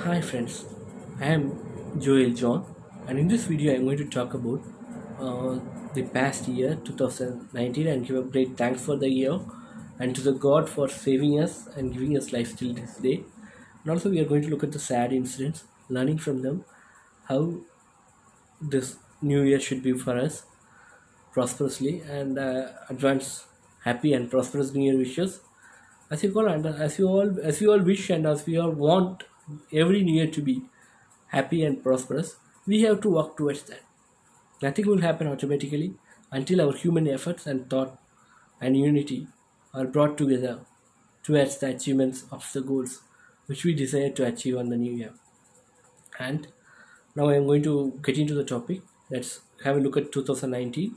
Hi friends, I am Joel John, and in this video I am going to talk about the past year 2019 and give a great thanks for the year and to the God for saving us and giving us life till this day. And also we are going to look at the sad incidents, learning from them, how this new year should be for us prosperously and advance happy and prosperous new year wishes as you call and as you all wish and as we all want every new year to be happy and prosperous, we have to work towards that. Nothing will happen automatically until our human efforts and thought and unity are brought together towards the achievements of the goals which we desire to achieve on the new year. And now I am going to get into the topic. Let's have a look at 2019,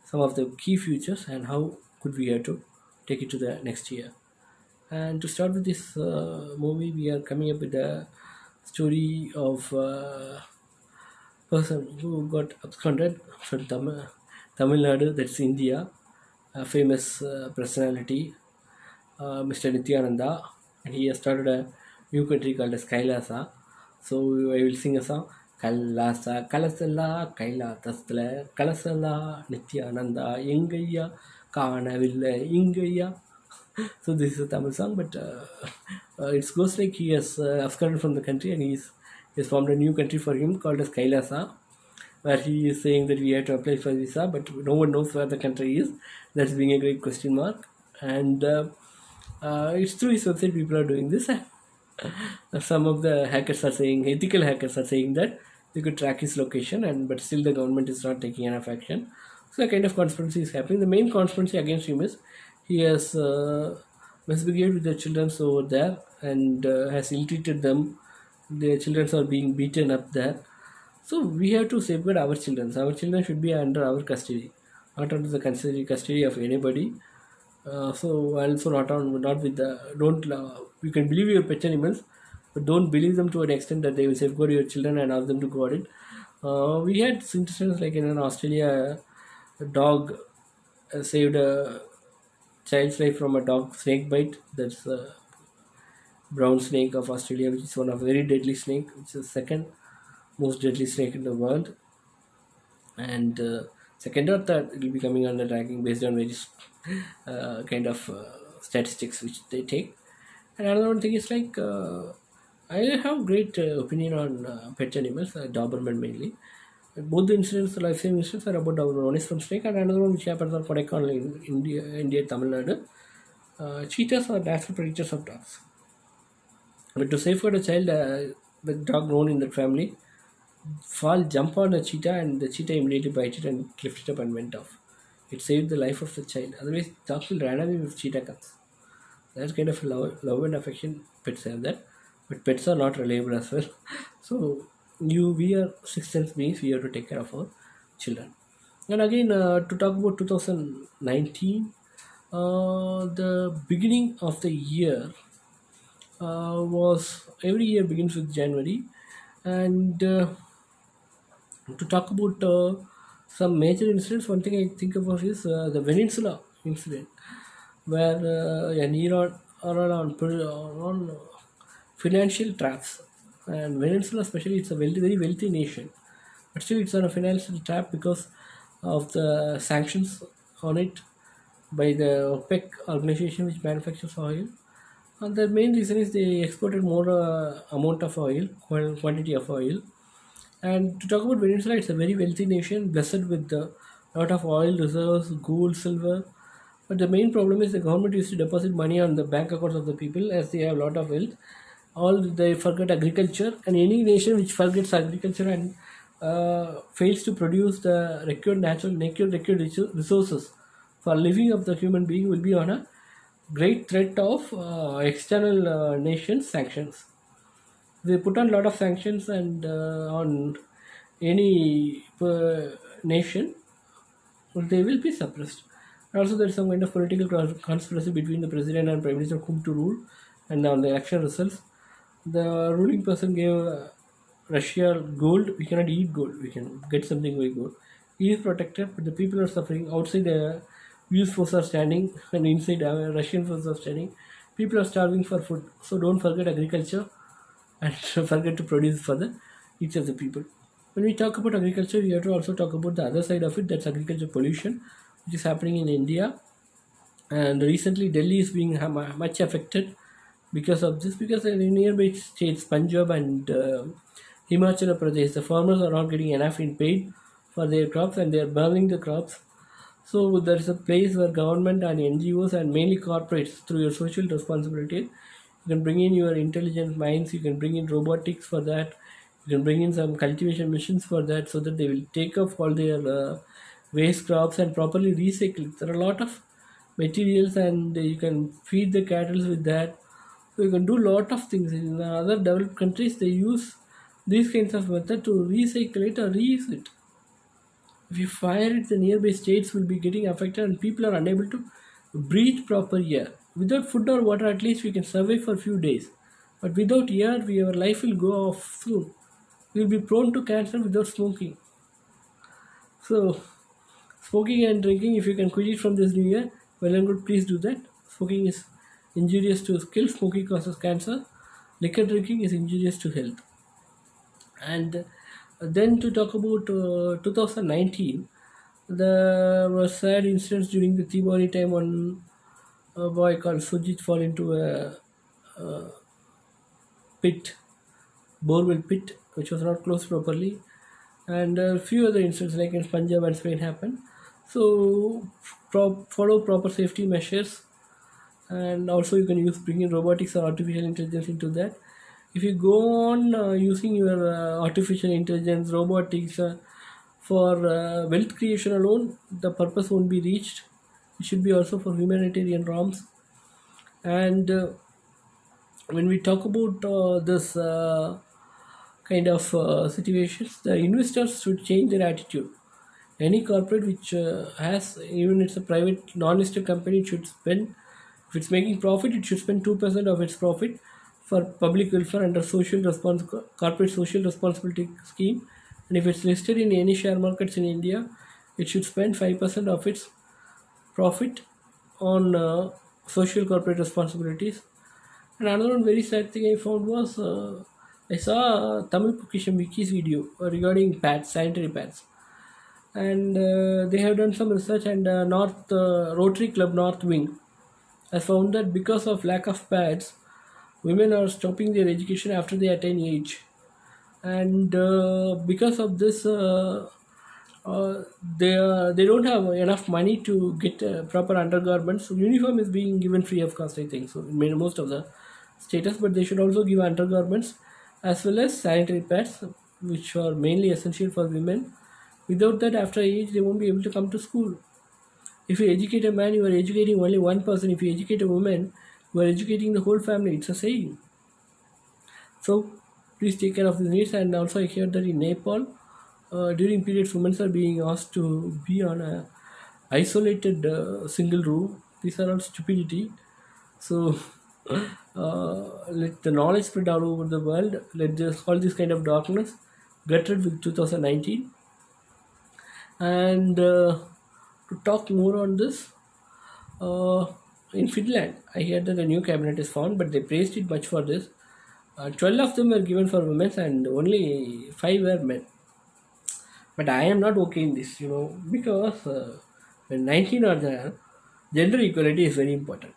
some of the key features and how could we have to take it to the next year. And to start with this movie, we are coming up with a story of person who got absconded from Tamil Nadu, that's India, a famous personality, Mr. Nityananda, and he has started a new country called as Kailasa. So I will sing a song. Kailasa, Kalasala, Kailatasla, Kalasala, Nityananda, Ingaya, Kanavilla, Ingaya. So this is a Tamil song, but it goes like he has absconded from the country and he's formed a new country for him called as Kailasa, where he is saying that we have to apply for visa, but no one knows where the country is. That's being a great question mark. And it's through his website people are doing this. Some of the hackers are saying, ethical hackers are saying that they could track his location, and but still the government is not taking enough action. So a kind of conspiracy is happening. The main conspiracy against him is he has misbehaved with the children over there and has ill-treated them. Their children are being beaten up there. So we have to safeguard our children. Our children should be under our custody, not under the custody of anybody. So also not with the don't you can believe your pet animals, but don't believe them to an extent that they will safeguard your children and ask them to guard it. We had instances like in Australia, a dog saved a child's life from a dog snake bite. That's a brown snake of Australia, which is one of very deadly snake, which is the second most deadly snake in the world. And second or third, it will be coming under ranking based on various kind of statistics which they take. And another one thing is like I have great opinion on pet animals, Doberman mainly. Both the incidents, the life saving incidents, are about Doberman. One is from snake, and another one which happens on Kodaikanal in India, Tamil Nadu. Cheetahs are natural predators of dogs. But to safeguard a child, the dog known in the family, jump on a cheetah, and the cheetah immediately bite it and lift it up and went off. It saved the life of the child. Otherwise, dogs will run away if cheetah comes. That's kind of love and affection pets have that, but pets are not reliable as well. So we are sixth sense beings. We have to take care of our children. And again, to talk about 2019, the beginning of the year was every year begins with January, and to talk about some major incidents, one thing I think about is the Peninsula incident, where an Iran are on financial traps, and Venezuela especially, it's a very wealthy nation, but still it's on a financial trap because of the sanctions on it by the OPEC organization which manufactures oil. And the main reason is they exported more amount of oil, quantity of oil. And to talk about Venezuela, it's a very wealthy nation, blessed with a lot of oil reserves, gold, silver. But the main problem is the government used to deposit money on the bank accounts of the people as they have a lot of wealth. All they forget agriculture, and any nation which forgets agriculture and fails to produce the required resources for living of the human being will be on a great threat of external nation sanctions. They put on a lot of sanctions and on any nation, they will be suppressed. Also, there is some kind of political conspiracy between the president and prime minister whom to rule, and on the election results, the ruling person gave Russia gold. We cannot eat gold. We can get something very good. He is protected, but the people are suffering. Outside, the US forces are standing, and inside, Russian forces are standing. People are starving for food. So don't forget agriculture. and forget to produce for the each of the people. When we talk about agriculture, we have to also talk about the other side of it. That's agriculture pollution, which is happening in India. And recently, Delhi is being much affected because of this. Because in nearby states, Punjab and Himachal Pradesh, the farmers are not getting enough in paid for their crops, and they are burning the crops. So there is a place where government and NGOs and mainly corporates, through your social responsibility, you can bring in your intelligent minds. You can bring in robotics for that. You can bring in some cultivation machines for that, so that they will take off all their waste crops and properly recycle it. There are a lot of materials, and you can feed the cattle with that. So you can do a lot of things. In other developed countries, they use these kinds of method to recycle it or reuse it. If you fire it, the nearby states will be getting affected, and people are unable to breathe proper air. Without food or water, at least we can survive for a few days. But without air, our life will go off soon. We will be prone to cancer without smoking. So, smoking and drinking, if you can quit it from this new year, well and good, please do that. Smoking is injurious to skill, smoking causes cancer. Liquor drinking is injurious to health. And then to talk about 2019, there were sad incidents during the Diwali time when a boy called Sujit fall into a pit, borewell pit, which was not closed properly, and a few other incidents like in Punjab and Spain happened. So follow proper safety measures, and also you can bring in robotics or artificial intelligence into that. If you go on using your artificial intelligence, robotics for wealth creation alone, the purpose won't be reached. It should be also for humanitarian realms. And when we talk about this kind of situations, the investors should change their attitude. Any corporate which has, even it's a private non-listed company, it should spend, if it's making profit, it should spend 2% of its profit for public welfare under corporate social responsibility scheme. And if it's listed in any share markets in India, it should spend 5% of its profit on social corporate responsibilities. And another one very sad thing I found was I saw Tamil Pukisham Wiki's video regarding pads, sanitary pads, and they have done some research, and North Rotary Club North Wing has found that because of lack of pads, women are stopping their education after they attain age, and because of this, they don't have enough money to get proper undergarments. So uniform is being given free of cost, I think so, in most of the status, but they should also give undergarments as well as sanitary pads, which are mainly essential for women. Without that, after age, they won't be able to come to school. If you educate a man, you are educating only one person. If you educate a woman, you are educating the whole family. It's a saying. So please take care of these needs. And also, I heard that in Nepal, during periods, women are being asked to be on a isolated single room. These are all stupidity. So let the knowledge spread all over the world. Let all this kind of darkness get rid with 2019. And to talk more on this, in Finland, I heard that a new cabinet is found, but they praised it much for this. 12 of them were given for women, and only 5 were men. But I am not okay in this, because when 19 are there, gender equality is very important.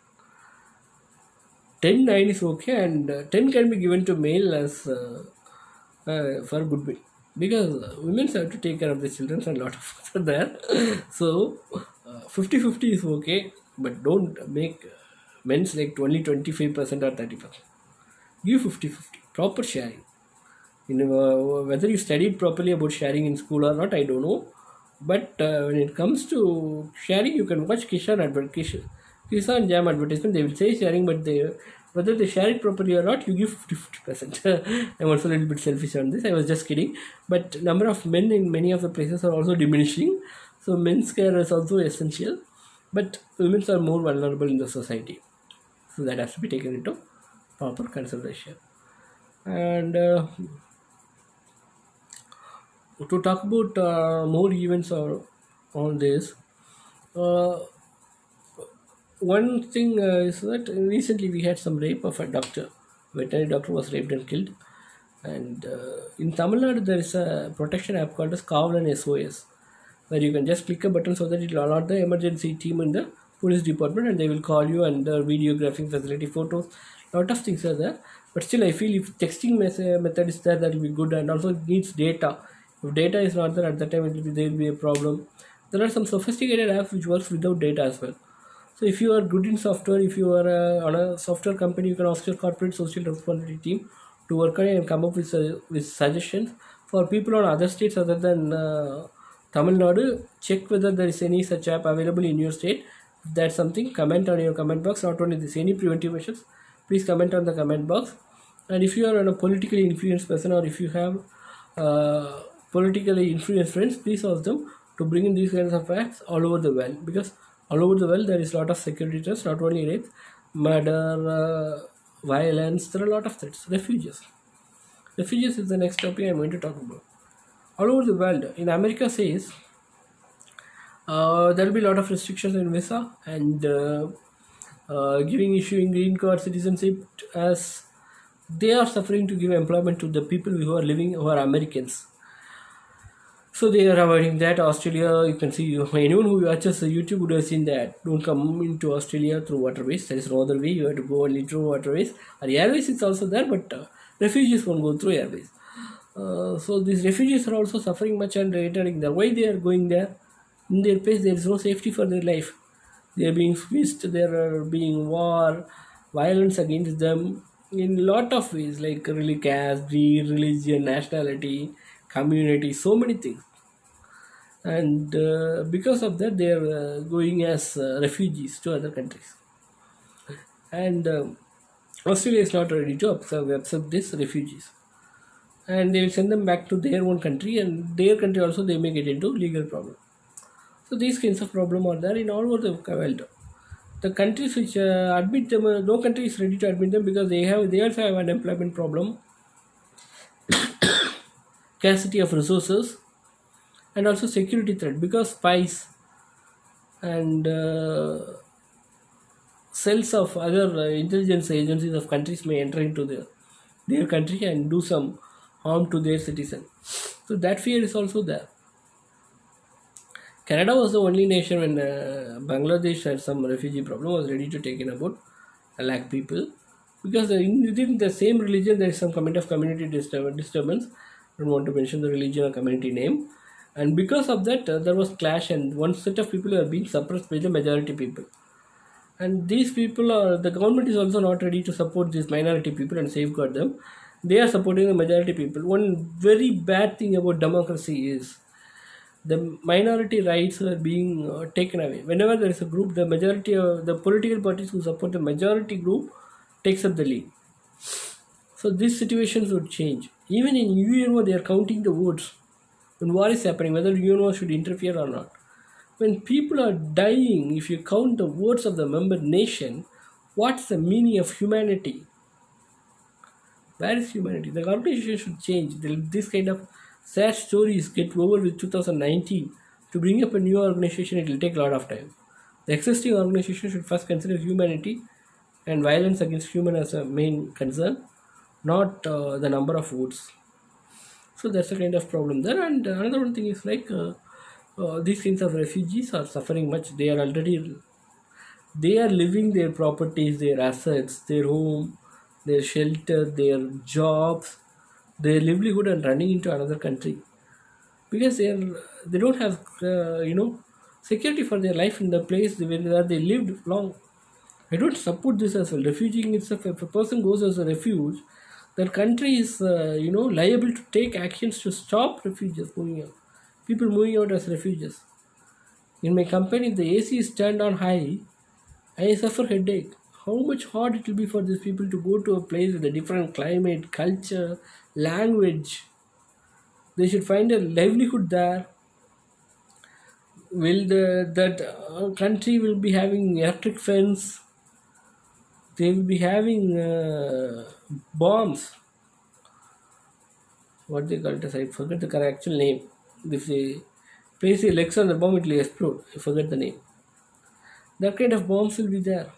10-9 is okay, and 10 can be given to male as for goodwill, because women have to take care of the children and a lot of things are there. So 50-50 is okay, but don't make men's like only 25% or 30%. Give 50-50, proper sharing. Whether you studied properly about sharing in school or not, I don't know. But when it comes to sharing, you can watch Kisan Jam advertisement. They will say sharing, but whether they share it properly or not, you give 50%. I'm also a little bit selfish on this. I was just kidding. But number of men in many of the places are also diminishing. So men's care is also essential. But women are more vulnerable in the society. So that has to be taken into proper consideration. And to talk about more events on this, one thing is that recently we had some rape of a doctor. Veterinary doctor was raped and killed. And in Tamil Nadu, there is a protection app called as Kavalan SOS, where you can just click a button so that it will alert the emergency team in the police department, and they will call you, and videographing facility, photos, lot of things are there. But still, I feel if texting method is there, that will be good, and also it needs data. If data is not there at that time, there will be a problem. There are some sophisticated apps which works without data as well. So if you are good in software, if you are on a software company, you can ask your corporate social responsibility team to work on it and come up with suggestions for people on other states other than Tamil Nadu. Check whether there is any such app available in your state. If that's something, comment on your comment box. Not only this, any preventive measures, please comment on the comment box. And if you are a politically influenced person, or if you have uh, politically influenced friends, please ask them to bring in these kinds of facts all over the world, because all over the world there is a lot of security threats, not only rape, murder, violence. There are a lot of threats. Refugees is the next topic I'm going to talk about. All over the world, in America says there will be a lot of restrictions in visa, and issuing green card citizenship, as they are suffering to give employment to the people who are Americans. So they are avoiding that. Australia, you can see, anyone who watches YouTube would have seen that. Don't come into Australia through waterways. There is no other way. You have to go only through waterways. Or airways is also there, but refugees won't go through airways. So these refugees are also suffering much and returning there. Why they are going there? In their place, there is no safety for their life. They are being squeezed. There are being war, violence against them in lot of ways, like really caste, breed, religion, nationality, community, so many things. And because of that, they are going as refugees to other countries. And Australia is not ready to accept these refugees, and they will send them back to their own country, and their country also they may get into legal problem. So these kinds of problem are there in all over the world. The countries which admit them, no country is ready to admit them, because they also have an employment problem, scarcity of resources, and also security threat, because spies and cells of other intelligence agencies of countries may enter into their country and do some harm to their citizens. So that fear is also there. Canada was the only nation when Bangladesh had some refugee problem, was ready to take in about a lakh people, because within the same religion there is some kind of community disturbance. I don't want to mention the religion or community name, and because of that there was clash, and one set of people are being suppressed by the majority people. And these people are, the government is also not ready to support these minority people and safeguard them. They are supporting the majority people. One very bad thing about democracy is the minority rights are being taken away. Whenever there is a group, the majority of the political parties who support the majority group takes up the lead. So these situations would change. Even in UNO, they are counting the votes when war is happening, whether UNO should interfere or not. When people are dying, if you count the votes of the member nation, what's the meaning of humanity? Where is humanity? The organization should change. This kind of sad stories get over with 2019. To bring up a new organization, it will take a lot of time. The existing organization should first consider humanity and violence against human as a main concern, not the number of votes. So that's a kind of problem there. And another one thing is like these kinds of refugees are suffering much. They are leaving their properties, their assets, their home, their shelter, their jobs, their livelihood, and running into another country, because they don't have security for their life in the place where they lived long. I don't support this as well. Refuging itself, if a person goes as a refuge, that country is liable to take actions to stop refugees moving out. People moving out as refugees. In my company, if the AC is turned on high, I suffer headache. How much hard it will be for these people to go to a place with a different climate, culture, language. They should find a livelihood there. Will that country will be having electric fence? They will be having bombs. What they call it? I forget the correct actual name. If they place their legs on the bomb, it will explode. I forget the name. That kind of bombs will be there.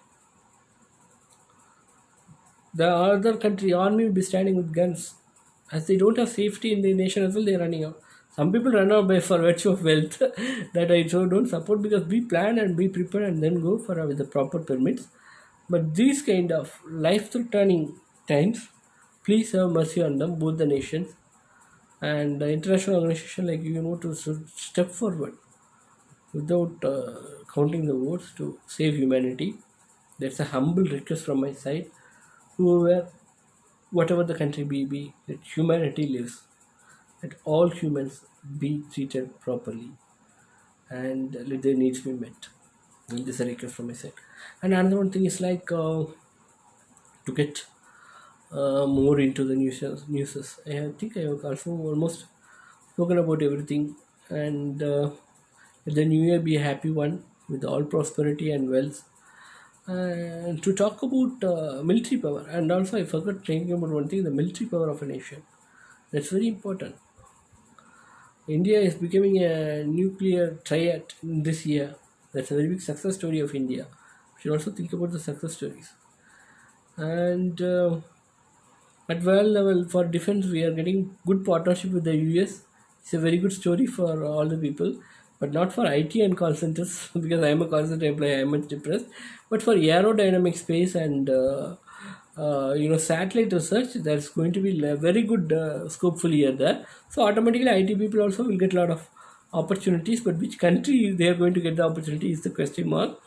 The other country army will be standing with guns As they don't have safety in the nation as well, they're running out. Some people run out by for virtue of wealth that I so don't support, because we plan and be prepared and then go for with the proper permits. But these kind of life-threatening times, please have mercy on them, both the nations, and the international organization like to step forward without counting the votes to save humanity. That's a humble request from my side. Whoever, whatever the country be, that humanity lives, that all humans be treated properly and let their needs be met. And this is a request from my side. And another one thing is like to get more into the newses. I think I have also almost spoken about everything. And let the new year be a happy one with all prosperity and wealth. And to talk about military power, and also I forgot talking about one thing: the military power of a nation. That's very important. India is becoming a nuclear triad this year. That's a very big success story of India. We should also think about the success stories. And at world level for defense, we are getting good partnership with the US. It's a very good story for all the people, but not for IT and call centers because I am a call center employee. I am much depressed. But for aerodynamic space and satellite research, there's going to be a very good scope here there. So automatically, IT people also will get a lot of opportunities. But which country they are going to get the opportunity is the question mark.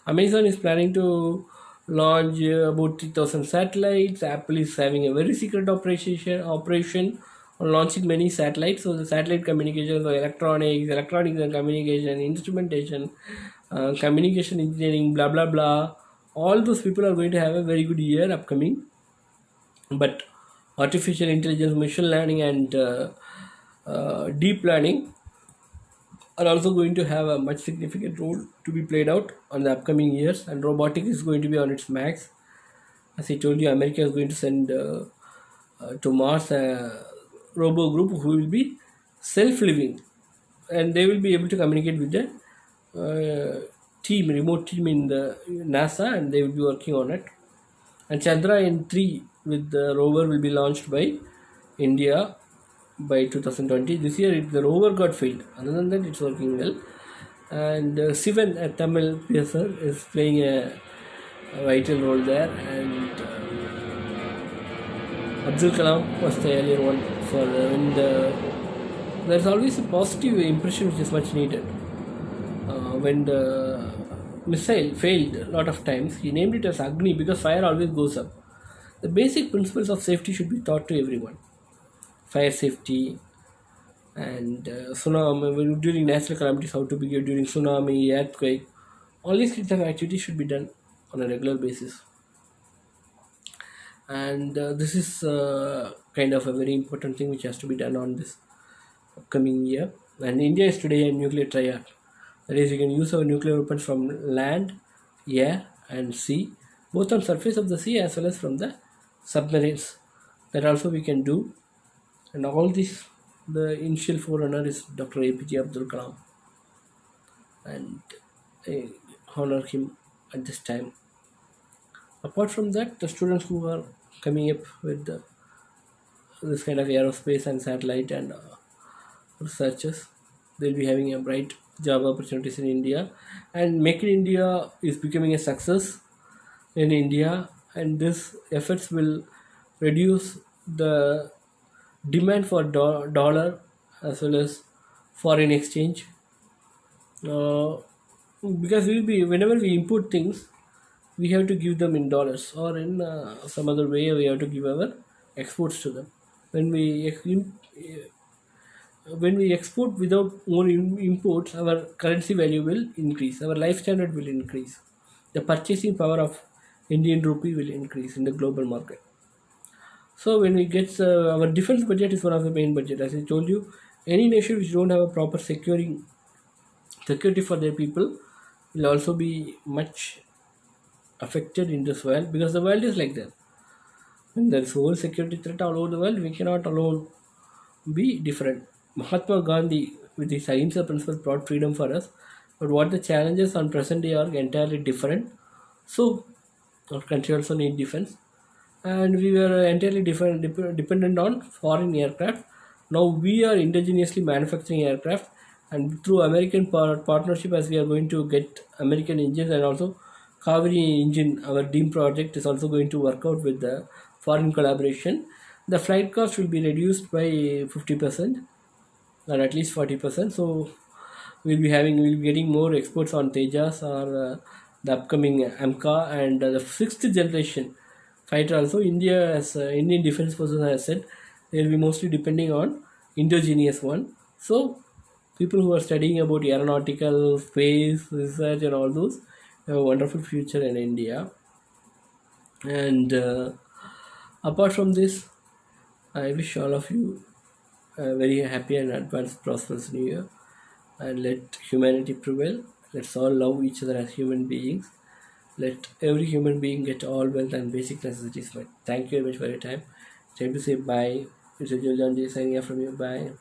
Amazon is planning to launch about 3,000 satellites. Apple is having a very secret operation on launching many satellites. So the satellite communications, or electronics and communication, instrumentation, communication engineering, blah blah blah. All those people are going to have a very good year upcoming. But artificial intelligence, machine learning, and deep learning are also going to have a much significant role to be played out on the upcoming years, and robotics is going to be on its max. As I told you, America is going to send to Mars a robo group who will be self-living, and they will be able to communicate with the remote team in the NASA, and they will be working on it. And Chandrayaan 3 with the rover will be launched by India by 2020. This year the rover got failed. Other than that, it's working well. And Sivan, a Tamil person, is playing a vital role there. And Abdul Kalam was the earlier one for when there's always a positive impression which is much needed. When the missile failed a lot of times, he named it as Agni because fire always goes up. The basic principles of safety should be taught to everyone. Fire safety and tsunami, during natural calamities, how to behave during tsunami, earthquake. All these kinds of activities should be done on a regular basis. And this is kind of a very important thing which has to be done on this upcoming year. And India is today a nuclear triad. That is, we can use our nuclear weapons from land, air, and sea, both on surface of the sea as well as from the submarines. That also we can do. And all this, the initial forerunner is Dr. APJ Abdul Kalam, and I honor him at this time. Apart from that, the students who are coming up with this kind of aerospace and satellite and researchers, they'll be having a bright job opportunities in India. And Make in India is becoming a success in India, and this efforts will reduce the demand for dollar as well as foreign exchange. Because whenever we import things, we have to give them in dollars, or in some other way we have to give our exports to them. When we export without more imports, our currency value will increase, our life standard will increase, the purchasing power of Indian rupee will increase in the global market. So when we get our defense budget is one of the main budget. As I told you, any nation which don't have a proper security for their people will also be much affected in this world, because the world is like that. When there is whole security threat all over the world, we cannot alone be different. Mahatma Gandhi, with his Ahimsa principle, brought freedom for us, but what the challenges on present day are entirely different. So our country also need defense. and we were entirely dependent on foreign aircraft. Now we are indigenously manufacturing aircraft, and through American partnership, as we are going to get American engines, and also Kaveri engine, our DEAM project is also going to work out with the foreign collaboration. The flight cost will be reduced by 50% or at least 40%. So we'll be getting more exports on Tejas or the upcoming AMCA and the sixth generation fighter. Also, India as Indian Defence Forces has said they will be mostly depending on indigenous one. So people who are studying about aeronautical, space research, and all those have a wonderful future in India. And apart from this, I wish all of you a very happy and advanced, prosperous New Year, and let humanity prevail. Let's all love each other as human beings. Let every human being get all wealth and basic necessities met. Thank you very much for your time. Time to say bye. It's Joe John J signing off from you. Bye.